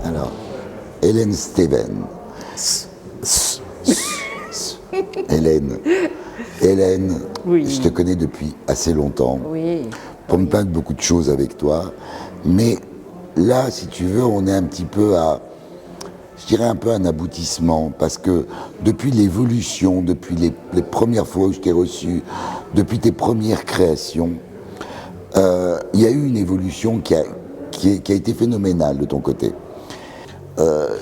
Alors, Hélène Steven. Hélène, Oui. je te connais depuis assez longtemps. Oui. Pour me parler de beaucoup de choses avec toi. Mais là, si tu veux, on est un petit peu à, je dirais un peu un aboutissement. Parce que depuis l'évolution, depuis les premières fois où je t'ai reçu, depuis tes premières créations, il y a eu une évolution qui a été phénoménale de ton côté.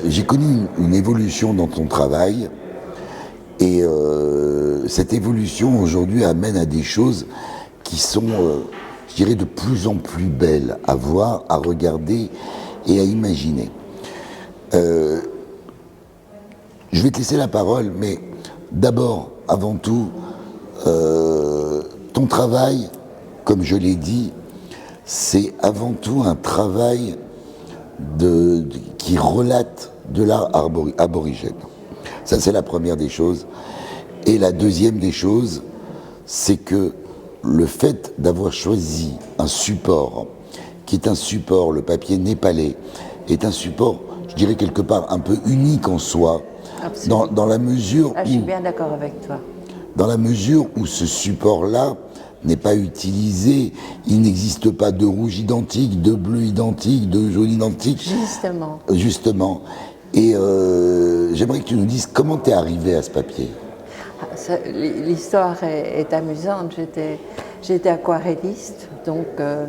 J'ai connu une évolution dans ton travail. Et cette évolution aujourd'hui amène à des choses qui sont, je dirais, de plus en plus belles à voir, à regarder et à imaginer. Je vais te laisser la parole, mais d'abord, avant tout, ton travail, comme je l'ai dit, c'est avant tout un travail qui relate de l'art aborigène. Ça, c'est la première des choses. Et la deuxième des choses, c'est que le fait d'avoir choisi un support, qui est un support, le papier népalais, est un support, je dirais quelque part, un peu unique en soi, dans la mesure Je suis bien d'accord avec toi. Dans la mesure où ce support-là n'est pas utilisé, il n'existe pas de rouge identique, de bleu identique, de jaune identique. Justement. Et j'aimerais que tu nous dises comment tu es arrivé à ce papier. L'histoire est amusante. J'étais aquarelliste, donc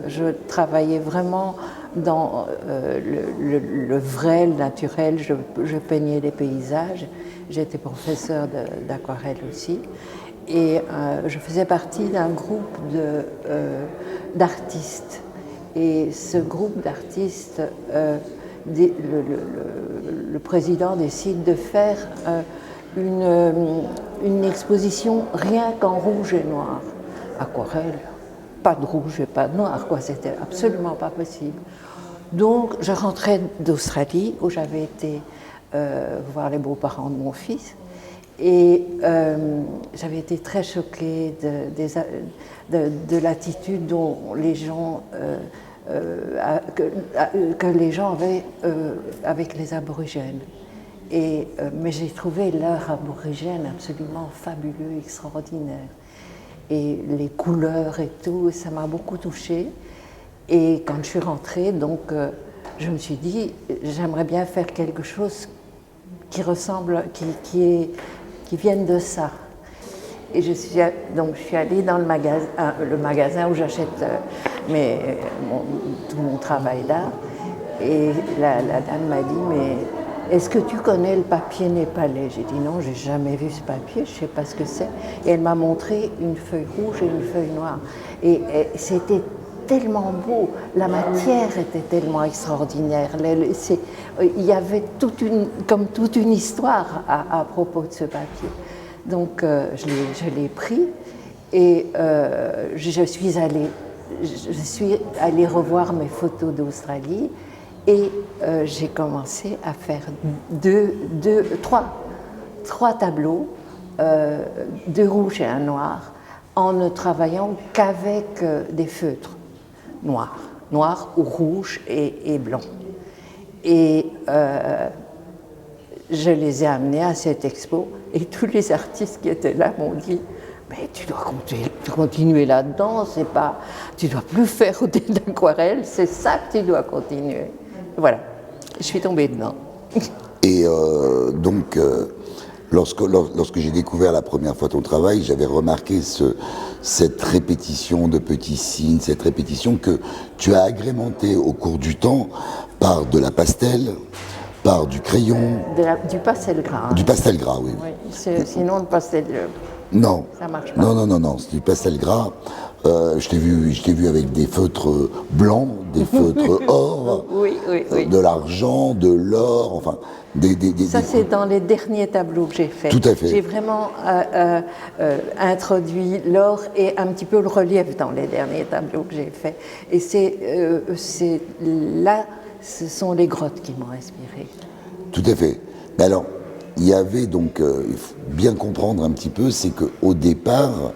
je travaillais vraiment dans le vrai, le naturel. Je peignais des paysages. J'étais professeur d'aquarelle aussi. Et je faisais partie d'un groupe d'artistes. Et ce groupe d'artistes, le président décide de faire une exposition rien qu'en rouge et noir. Aquarelle, pas de rouge et pas de noir, quoi. C'était absolument pas possible. Donc je rentrais d'Australie, où j'avais été voir les beaux-parents de mon fils. Et j'avais été très choquée de l'attitude dont les gens, que les gens avaient avec les aborigènes. Mais j'ai trouvé l'art aborigène absolument fabuleux, extraordinaire. Et les couleurs et tout, ça m'a beaucoup touchée. Et quand je suis rentrée, donc, je me suis dit, j'aimerais bien faire quelque chose qui ressemble, qui vienne de ça. Et je suis allée dans le magasin où j'achète tout mon travail d'art. Et la dame m'a dit, mais est-ce que tu connais le papier népalais? J'ai dit non, j'ai jamais vu ce papier, je ne sais pas ce que c'est. Et elle m'a montré une feuille rouge et une feuille noire. Et c'était tellement beau, la matière était tellement extraordinaire. Il y avait toute une histoire à propos de ce papier. Donc je l'ai pris et je suis allée revoir mes photos d'Australie et j'ai commencé à faire trois tableaux, deux rouges et un noir, en ne travaillant qu'avec des feutres noirs ou rouges et blancs. Et je les ai amenés à cette expo et tous les artistes qui étaient là m'ont dit « mais tu dois continuer là-dedans, tu dois plus faire d'aquarelle, c'est ça que tu dois continuer. » Voilà, je suis tombée dedans. Et donc, lorsque j'ai découvert la première fois ton travail, j'avais remarqué cette répétition de petits signes, cette répétition que tu as agrémentée au cours du temps par de la pastel, par du crayon. Du pastel gras. Du pastel gras, oui. Sinon, le pastel, non, ça marche pas. Non, c'est du pastel gras. Je t'ai vu avec des feutres blancs, des feutres or, oui. De l'argent, de l'or, enfin... Ça, c'est dans les derniers tableaux que j'ai faits. Tout à fait. J'ai vraiment introduit l'or et un petit peu le relief dans les derniers tableaux que j'ai faits. Et là, ce sont les grottes qui m'ont inspiré. Tout à fait. Mais alors, il y avait donc, il faut bien comprendre un petit peu, c'est qu'au départ,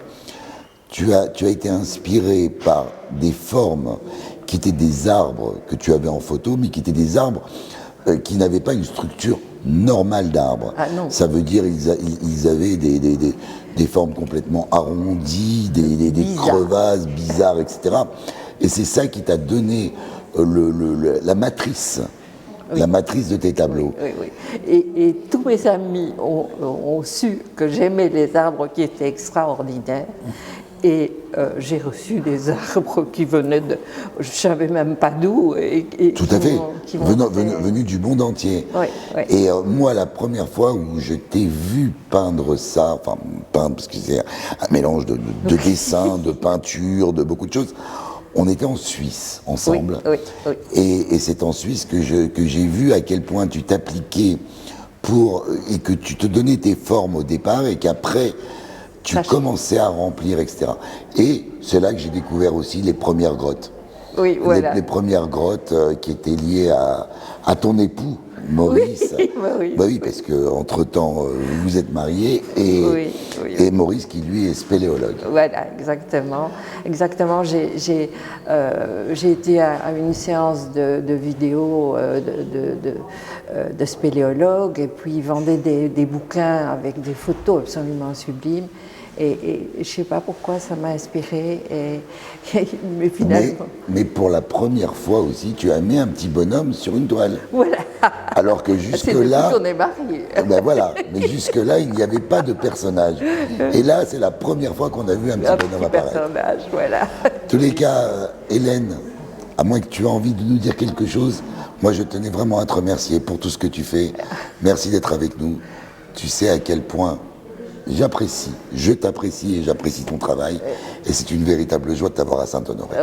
tu as été inspiré par des formes qui étaient des arbres que tu avais en photo, mais qui étaient des arbres qui n'avaient pas une structure normale d'arbre. Ah non. Ça veut dire ils avaient des formes complètement arrondies, des Bizarre. crevasses bizarres, etc. Et c'est ça qui t'a donné la matrice. Oui. La matrice de tes tableaux. Oui, oui. Et tous mes amis ont su que j'aimais les arbres qui étaient extraordinaires. Et j'ai reçu des arbres qui venaient de... Je ne savais même pas d'où. Tout à fait. Venus du monde entier. Oui, oui. Et moi, la première fois où je t'ai vu peindre ça, enfin, peindre, parce que c'est un mélange de dessin, de peinture, de beaucoup de choses, on était en Suisse ensemble. Oui, oui, oui. Et c'est en Suisse que j'ai vu à quel point tu t'appliquais et que tu te donnais tes formes au départ et qu'après, tu commençais à remplir, etc. Et c'est là que j'ai découvert aussi les premières grottes. Oui, voilà. Les premières grottes qui étaient liées à ton époux, Maurice. Oui, bah oui. Bah oui, parce qu'entre-temps, vous êtes mariés et Maurice qui, lui, est spéléologue. Voilà, exactement. Exactement. J'ai été à une séance de vidéo de spéléologue et puis ils vendaient des bouquins avec des photos absolument sublimes. Et je ne sais pas pourquoi ça m'a inspirée, mais finalement... Mais pour la première fois aussi, tu as mis un petit bonhomme sur une toile. Voilà. Alors que jusque-là... C'est depuis qu'on est mariés. Ben voilà, mais jusque-là, il n'y avait pas de personnage. Et là, c'est la première fois qu'on a vu un petit bonhomme apparaître. Personnage, voilà. En tous les cas, Hélène, à moins que tu aies envie de nous dire quelque chose, moi je tenais vraiment à te remercier pour tout ce que tu fais. Merci d'être avec nous. Tu sais à quel point... je t'apprécie et j'apprécie ton travail. Et c'est une véritable joie de t'avoir à Saint-Honoré.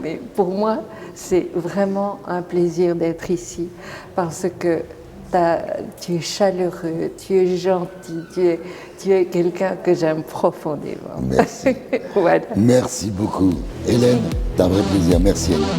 Mais pour moi, c'est vraiment un plaisir d'être ici parce que tu es chaleureux, tu es gentil, tu es quelqu'un que j'aime profondément. Merci. Voilà. Merci beaucoup. Hélène, c'est un vrai plaisir. Merci. Hélène.